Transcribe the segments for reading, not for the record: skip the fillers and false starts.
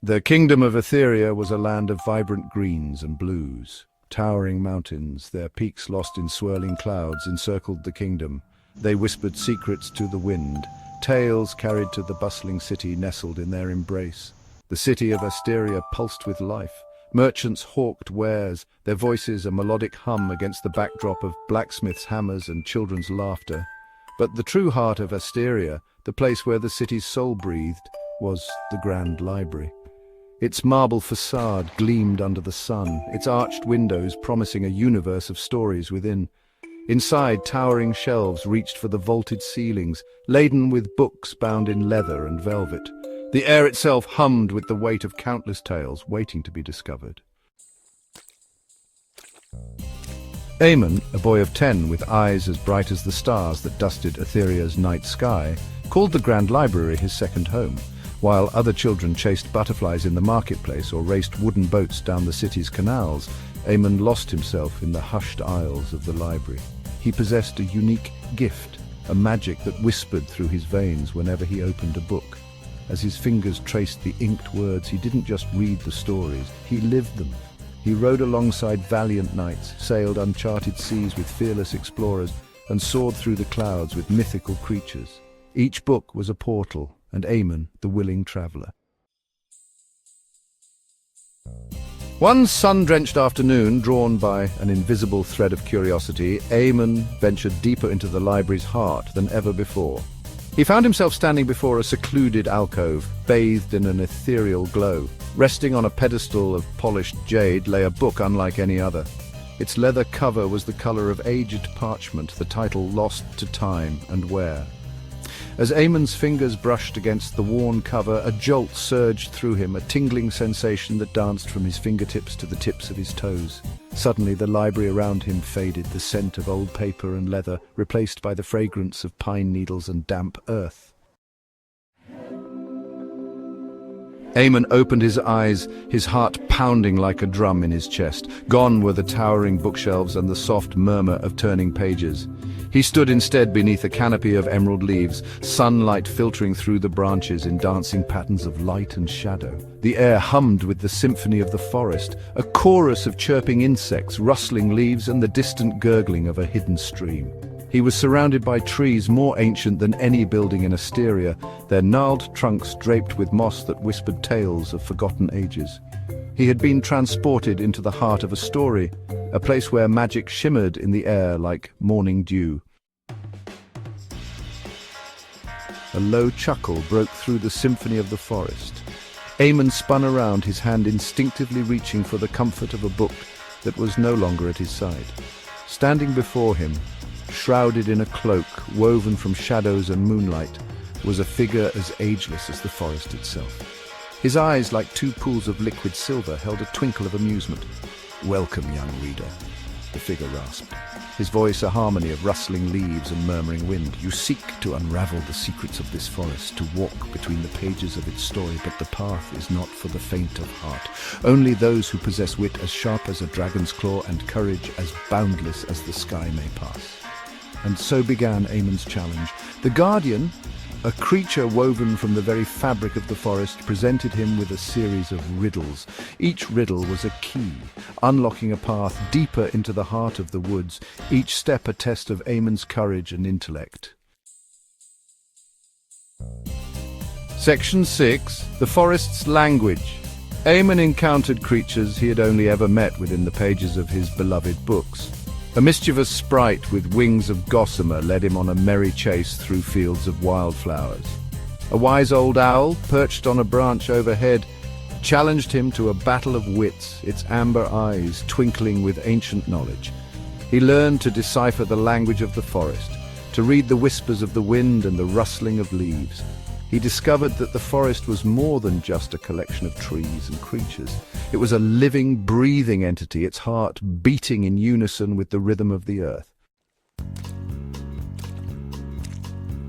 The kingdom of Etheria was a land of vibrant greens and blues. Towering mountains, their peaks lost in swirling clouds, encircled the kingdom. They whispered secrets to the wind, tales carried to the bustling city nestled in their embrace. The city of Asteria pulsed with life. Merchants hawked wares, their voices a melodic hum against the backdrop of blacksmiths' hammers and children's laughter. But the true heart of Asteria, the place where the city's soul breathed, was the Grand Library. Its marble facade gleamed under the sun, its arched windows promising a universe of stories within. Inside, towering shelves reached for the vaulted ceilings, laden with books bound in leather and velvet. The air itself hummed with the weight of countless tales waiting to be discovered. Eamon, a boy of 10 with eyes as bright as the stars that dusted Etheria's night sky, called the Grand Library his second home. While other children chased butterflies in the marketplace or raced wooden boats down the city's canals, Eamon lost himself in the hushed aisles of the library. He possessed a unique gift, a magic that whispered through his veins whenever he opened a book. As his fingers traced the inked words, he didn't just read the stories, he lived them. He rode alongside valiant knights, sailed uncharted seas with fearless explorers, and soared through the clouds with mythical creatures. Each book was a portal, and Eamon the willing traveller. One sun-drenched afternoon, drawn by an invisible thread of curiosity, Eamon ventured deeper into the library's heart than ever before. He found himself standing before a secluded alcove, bathed in an ethereal glow. Resting on a pedestal of polished jade lay a book unlike any other. Its leather cover was the color of aged parchment, the title lost to time and wear. As Eamon's fingers brushed against the worn cover, a jolt surged through him, a tingling sensation that danced from his fingertips to the tips of his toes. Suddenly the library around him faded, the scent of old paper and leather replaced by the fragrance of pine needles and damp earth. Eamon opened his eyes, his heart pounding like a drum in his chest. Gone were the towering bookshelves and the soft murmur of turning pages. He stood instead beneath a canopy of emerald leaves, sunlight filtering through the branches in dancing patterns of light and shadow. The air hummed with the symphony of the forest, a chorus of chirping insects, rustling leaves, and the distant gurgling of a hidden stream. He was surrounded by trees more ancient than any building in Asteria, their gnarled trunks draped with moss that whispered tales of forgotten ages. He had been transported into the heart of a story, a place where magic shimmered in the air like morning dew. A low chuckle broke through the symphony of the forest. Eamon spun around, his hand instinctively reaching for the comfort of a book that was no longer at his side. Standing before him, shrouded in a cloak woven from shadows and moonlight, was a figure as ageless as the forest itself. His eyes, like two pools of liquid silver, held a twinkle of amusement. "Welcome, young reader," the figure rasped, his voice a harmony of rustling leaves and murmuring wind. "You seek to unravel the secrets of this forest, to walk between the pages of its story, but the path is not for the faint of heart. Only those who possess wit as sharp as a dragon's claw and courage as boundless as the sky may pass." And so began Eamon's challenge. The Guardian, a creature woven from the very fabric of the forest, presented him with a series of riddles. Each riddle was a key, unlocking a path deeper into the heart of the woods, each step a test of Eamon's courage and intellect. Section 6. The Forest's Language. Eamon encountered creatures he had only ever met within the pages of his beloved books. A mischievous sprite with wings of gossamer led him on a merry chase through fields of wildflowers. A wise old owl, perched on a branch overhead, challenged him to a battle of wits, its amber eyes twinkling with ancient knowledge. He learned to decipher the language of the forest, to read the whispers of the wind and the rustling of leaves. He discovered that the forest was more than just a collection of trees and creatures. It was a living, breathing entity, its heart beating in unison with the rhythm of the earth.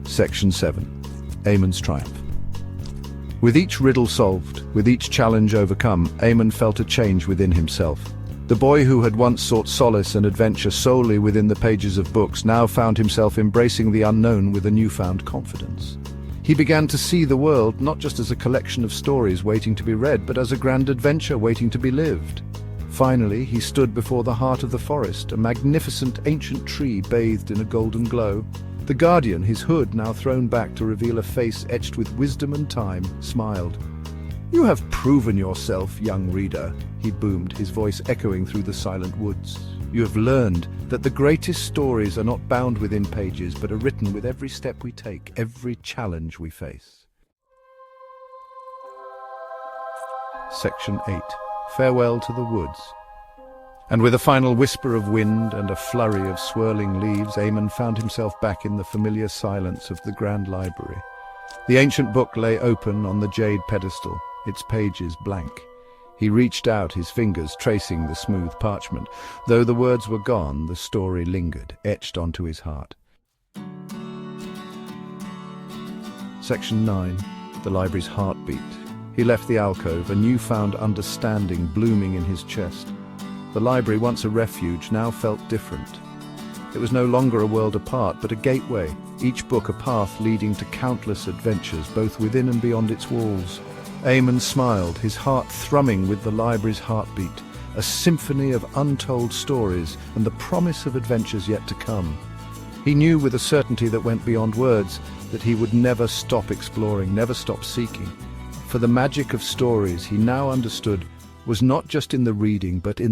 Section 7. Eamon's Triumph. With each riddle solved, with each challenge overcome, Eamon felt a change within himself. The boy who had once sought solace and adventure solely within the pages of books now found himself embracing the unknown with a newfound confidence. He began to see the world not just as a collection of stories waiting to be read, but as a grand adventure waiting to be lived. Finally, he stood before the heart of the forest, a magnificent ancient tree bathed in a golden glow. The guardian, his hood now thrown back to reveal a face etched with wisdom and time, smiled. "You have proven yourself, young reader," he boomed, his voice echoing through the silent woods. "You have learned that the greatest stories are not bound within pages, but are written with every step we take, every challenge we face." Section 8. Farewell to the Woods. And with a final whisper of wind and a flurry of swirling leaves, Eamon found himself back in the familiar silence of the grand library. The ancient book lay open on the jade pedestal, its pages blank. He reached out, his fingers tracing the smooth parchment. Though the words were gone, the story lingered, etched onto his heart. Section 9. The library's heartbeat. He left the alcove, a newfound understanding blooming in his chest. The library, once a refuge, now felt different. It was no longer a world apart, but a gateway, each book a path leading to countless adventures, both within and beyond its walls. Eamon smiled, his heart thrumming with the library's heartbeat, a symphony of untold stories and the promise of adventures yet to come. He knew with a certainty that went beyond words that he would never stop exploring, never stop seeking. For the magic of stories, he now understood, was not just in the reading, but in